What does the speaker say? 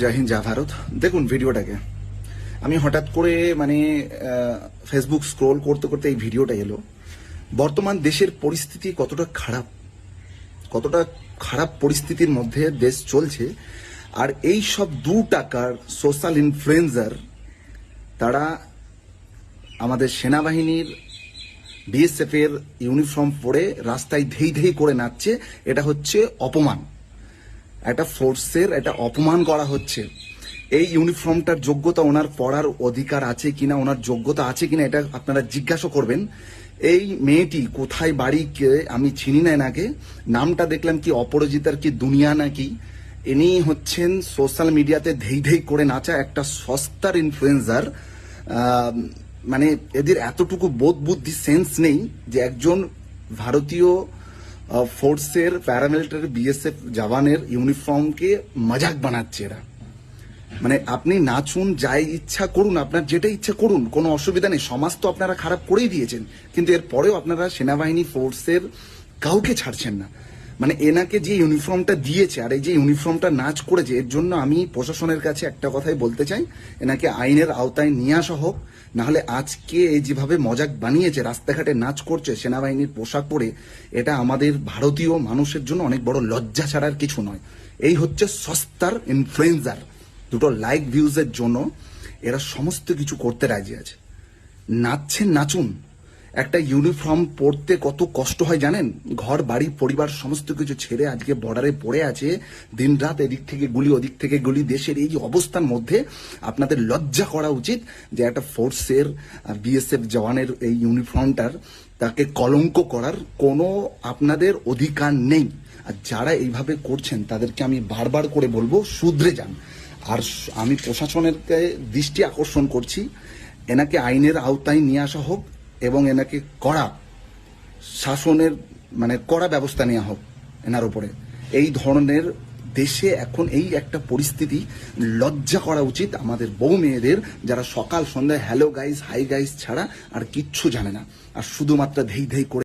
জয় হিন্দ, জয় ভারত। দেখুন ভিডিওটাকে আমি হঠাৎ করে ফেসবুক স্ক্রোল করতে করতে এই ভিডিওটা এলো। বর্তমান দেশের পরিস্থিতি কতটা খারাপ পরিস্থিতির মধ্যে দেশ চলছে, আর এই সব 2 টাকার সোশ্যাল ইনফ্লুয়েন্সার তারা আমাদের সেনাবাহিনীর বিএসএফ এর ইউনিফর্ম পরে রাস্তায় ধেই ধেই করে নাচছে। এটা হচ্ছে অপমান, একটা ফোর্সের এটা অপমান করা হচ্ছে। এই ইউনিফর্মটার যোগ্যতা ওনার পড়ার অধিকার আছে কিনা, ওনার যোগ্যতা আছে কিনা, এটা আপনারা জিজ্ঞাসা করবেন। এই মেয়েটি কোথায় বাড়ি, কে আমি চিনি না এনাকে, নামটা দেখলাম কি অপরাজিতার কি দুনিয়া নাকি। ইনি হচ্ছেন সোশ্যাল মিডিয়াতে ধেই ধেই করে নাচা একটা সস্তার ইনফ্লুয়েন্সার। মানে এদের এতটুকু বোধ বুদ্ধি সেন্স নেই যে একজন ভারতীয় ফোর্সের প্যারামিলিটারি বিএসএফ জওয়ানের ইউনিফর্মকে মজাক বানাচ্ছে এরা। মানে আপনি নাচুন, যাই ইচ্ছা করুন, আপনার যেটা ইচ্ছা করুন, কোনো অসুবিধা নেই। সমাজ তো আপনারা খারাপ করেই দিয়েছেন, কিন্তু এরপরেও আপনারা সেনাবাহিনী ফোর্সের কাউকে ছাড়ছেন না। মানে এনাকে যে ইউনিফর্মটা দিয়েছে আর এই যে ইউনিফর্মটা নাচ করেছে, এর জন্য আমি প্রশাসনের কাছে একটা কথাই বলতে চাই, এনাকে আইনের আওতায় নিয়ে আসা হোক। নাহলে আজকে এই যেভাবে মজাক বানিয়েছে, রাস্তাঘাটে নাচ করছে সেনাবাহিনীর পোশাক পরে, এটা আমাদের ভারতীয় মানুষের জন্য অনেক বড় লজ্জা ছাড়ার কিছু নয়। এই হচ্ছে সস্তার ইনফ্লুয়েন্সার। 2 লাইক ভিউজের জন্য এরা সমস্ত কিছু করতে রাজি আছে। নাচছেন, নাচুন। একটা ইউনিফর্ম পরতে কত কষ্ট হয় জানেন? ঘর বাড়ি পরিবার সমস্ত কিছু ছেড়ে আজকে বর্ডারে পড়ে আছে, দিনরাত এদিক থেকে গুলি ওদিক থেকে গুলি। দেশের এই যে অবস্থার মধ্যে আপনাদের লজ্জা করা উচিত যে একটা ফোর্সের বিএসএফ জওয়ানের এই ইউনিফর্মটার তাকে কলঙ্ক করার কোনো আপনাদের অধিকার নেই। আর যারা এইভাবে করছেন তাদেরকে আমি বারবার করে বলবো শুধরে যান। আর আমি প্রশাসনের দৃষ্টি আকর্ষণ করছি, এনাকে আইনের আওতায় নিয়ে আসা হোক এবং এনাকে কড়া শাসনের কড়া ব্যবস্থা নেওয়া হোক এনার উপরে। এই ধরনের দেশে এখন এই একটা পরিস্থিতি, লজ্জা করা উচিত আমাদের বউ মেয়েদের, যারা সকাল সন্ধ্যায় হ্যালো গাইস হাই গাইস ছাড়া আর কিচ্ছু জানে না, আর শুধুমাত্র ধেই ধেই করে